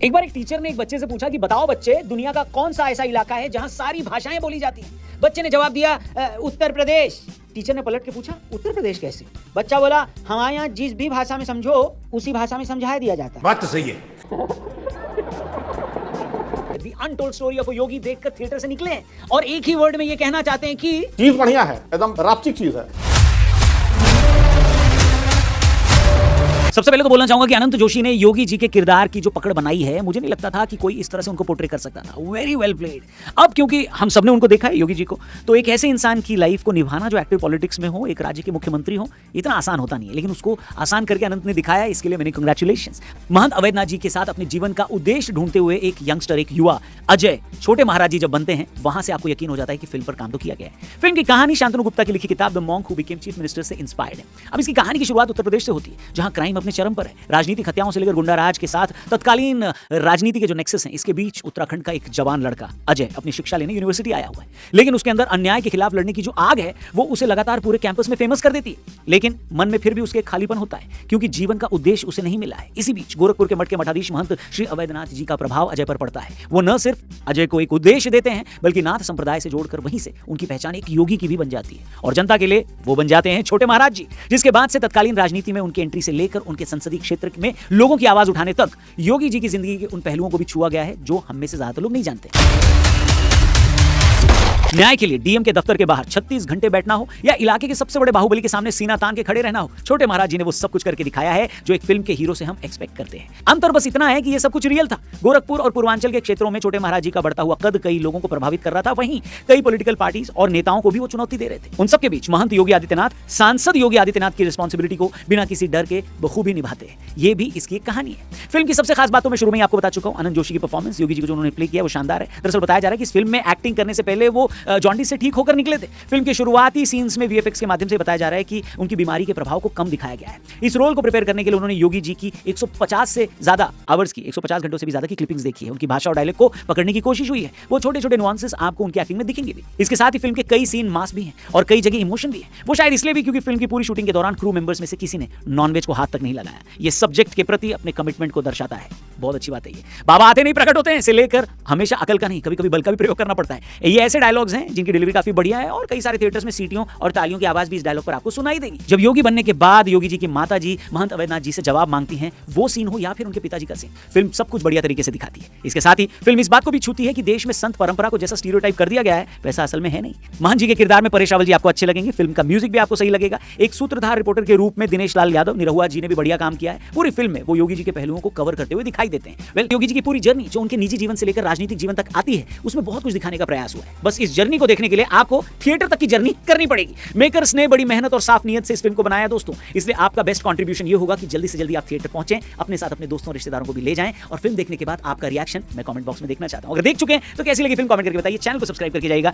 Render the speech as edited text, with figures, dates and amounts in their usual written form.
एक बार एक टीचर ने एक बच्चे से पूछा कि बताओ बच्चे, दुनिया का कौन सा ऐसा इलाका है जहां सारी भाषाएं बोली जाती हैं। बच्चे ने जवाब दिया उत्तर प्रदेश। टीचर ने पलट के पूछा उत्तर प्रदेश कैसे? बच्चा बोला हमारे यहाँ जिस भी भाषा में समझो उसी भाषा में समझा दिया जाता है। बात तो सही है। दी अनटोल्ड स्टोरी ऑफ योगी देखकर थिएटर से निकले और एक ही वर्ड में ये कहना चाहते हैं कि चीज बढ़िया है, एकदम रापचिक चीज है। सबसे पहले तो बोलना चाहूंगा कि अनंत जोशी ने योगी जी के किरदार की जो पकड़ बनाई है, मुझे नहीं लगता था कि कोई इस तरह से उनको पोर्ट्रे कर सकता था। Very well played. अब क्योंकि हम सबने उनको देखा है योगी जी को, तो एक ऐसे इंसान की लाइफ को निभाना जो एक्टिव पॉलिटिक्स में हो, एक राज्य के मुख्यमंत्री हो, इतना आसान होता नहीं है, लेकिन उसको आसान करके अनंत ने दिखाया। इसके लिए मैंने कांग्रेचुलेशंस। महंत अवैधनाथ जी के साथ अपने जीवन का उद्देश्य ढूंढते हुए एक यंगस्टर, एक युवा अजय छोटे महाराज जी जब बनते हैं, वहां से आपको यकीन हो जाता है कि फिल्म पर काम तो किया गया है। फिल्म की कहानी शांतनु गुप्ता की लिखी किताब the monk who became chief minister से इंस्पायर्ड है। अब इसकी कहानी की शुरुआत उत्तर प्रदेश से होती है, जहां क्राइम अपने चरम पर है। राजनीतिक हत्याओं से लेकर गुंडा राज के साथ तत्कालीन राजनीति के जो नेक्सस हैं, इसके बीच उत्तराखंड का एक जवान लड़का अजय अपनी शिक्षा लेने यूनिवर्सिटी आया हुआ है, लेकिन उसके अंदर अन्याय के खिलाफ लड़ने की जो आग है वो उसे लगातार पूरे कैंपस में फेमस कर देती है। लेकिन मन में फिर भी उसके खालीपन होता है, क्योंकि जीवन का उद्देश्य उसे नहीं मिला है। इसी बीच गोरखपुर के मठ के मठाधीश महंत श्री अवैधनाथ जी का प्रभाव अजय पर पड़ता है। वो न सिर्फ अजय को एक उद्देश्य देते हैं, बल्कि नाथ संप्रदाय से जोड़कर वहीं से उनकी पहचान एक योगी की भी बन जाती है, और जनता के लिए वो बन जाते हैं छोटे महाराज जी। जिसके बाद से तत्कालीन राजनीति में उनकी एंट्री से लेकर उनके संसदीय क्षेत्र में लोगों की आवाज उठाने तक योगी जी की जिंदगी के उन पहलुओं को भी छुआ गया है जो हम में से ज्यादातर लोग नहीं जानते। न्याय के लिए डीएम के दफ्तर के बाहर 36 घंटे बैठना हो या इलाके के सबसे बड़े बाहुबली के सामने सीना तान के खड़े रहना हो, छोटे महाराज जी ने वो सब कुछ करके दिखाया है जो एक फिल्म के हीरो से हम एक्सपेक्ट करते हैं। अंतर बस इतना है कि ये सब कुछ रियल था। गोरखपुर और पूर्वांचल के क्षेत्रों में छोटे महाराज जी का बढ़ता हुआ कद कई लोगों को प्रभावित कर रहा था। वहीं कई पॉलिटिकल पार्टीज और नेताओं को भी वो चुनौती दे रहे थे। उन सबके बीच महंत योगी आदित्यनाथ, सांसद योगी आदित्यनाथ की रिस्पॉन्सिबिलिटी को बिना किसी डर के बखूबी निभाते हैं। ये भी इसकी एक कहानी है। फिल्म की सबसे खास बातों में शुरू में आपको बता चुका हूं, अनंत जोशी की परफॉर्मेंस, योगी जी को जो उन्होंने प्ले किया वो शानदार है। दरअसल बताया जा रहा है कि इस फिल्म में एक्टिंग करने से पहले वो जॉन्डिस से ठीक होकर निकले थे। फिल्म के शुरुआती सीन्स में वीएफएक्स के माध्यम से बताया जा रहा है कि उनकी बीमारी के प्रभाव को कम दिखाया गया है। इस रोल को प्रिपेयर करने के लिए उन्होंने योगी जी की 150 से ज्यादा आवर्स की, 150 घंटों से भी ज्यादा की क्लिपिंग्स देखी है। उनकी भाषा और डायलॉग को पकड़ने की कोशिश हुई है। वो छोटे छोटे नुआंसेस आपको उनकी एक्टिंग में दिखेंगे भी। इसके साथ ही फिल्म के कई सीन मास भी हैं और कई जगह इमोशन भी है। वो शायद इसलिए भी क्योंकि फिल्म की पूरी शूटिंग के दौरान क्रू मेंबर्स में से किसी ने नॉनवेज को हाथ तक नहीं लगाया। ये सब्जेक्ट के प्रति अपने कमिटमेंट को दर्शाता है। बहुत अच्छी बात है ये। बाबा आते नहीं प्रकट होते हैं से लेकर हमेशा अकल का नहीं, कभी कभी बल का भी प्रयोग करना पड़ता है। ये ऐसे डायलॉग्स हैं जिनकी डिलीवरी काफी बढ़िया है और कई सारे थिएटर्स में सीटियों और तालियों की आवाज भी इस डायलॉग पर आपको सुनाई देगी। जब योगी बनने के बाद योगी जी की माता जी महंत अवैधनाथ जी से जवाब मांगती हैं, वो सीन हो या फिर उनके पिताजी का सीन, फिल्म सब कुछ बढ़िया तरीके से दिखाती है। इसके साथ ही फिल्म इस बात को भी छूती है कि देश में संत परंपरा को जैसा स्टीरियोटाइप कर दिया गया है वैसा असल में है नहीं। महंत जी के किरदार में परेश रावल जी आपको अच्छे लगेंगे। फिल्म का म्यूजिक भी आपको सही लगेगा। एक सूत्रधार रिपोर्टर के रूप में दिनेश लाल यादव, निरहुआ जी ने भी बढ़िया काम किया है। पूरी फिल्म में वो योगी जी के पहलुओं को कवर करते हुए दिखाई देते हैं। वेल, योगी जी की पूरी जर्नी जो उनके निजी जीवन से लेकर राजनीतिक जीवन तक आती है, उसमें बहुत कुछ दिखाने का प्रयास हुआ है। बस इस जर्नी को देखने के लिए आपको थिएटर तक की जर्नी करनी पड़ेगी। मेकर्स ने बड़ी मेहनत और साफ नीयत से इस फिल्म को बनाया दोस्तों, इसलिए आपका बेस्ट कंट्रीब्यूशन ये होगा कि जल्दी से जल्दी आप थिएटर पहुंचें, अपने साथ अपने दोस्तों और रिश्तेदारों को भी ले जाएं और फिल्म देखने के बाद आपका रिएक्शन मैं कमेंट बॉक्स में देखना चाहता हूं। अगर देख चुके हैं तो कैसी लगी फिल्म कमेंट करके बताइए। चैनल को सब्सक्राइब करके जाइएगा।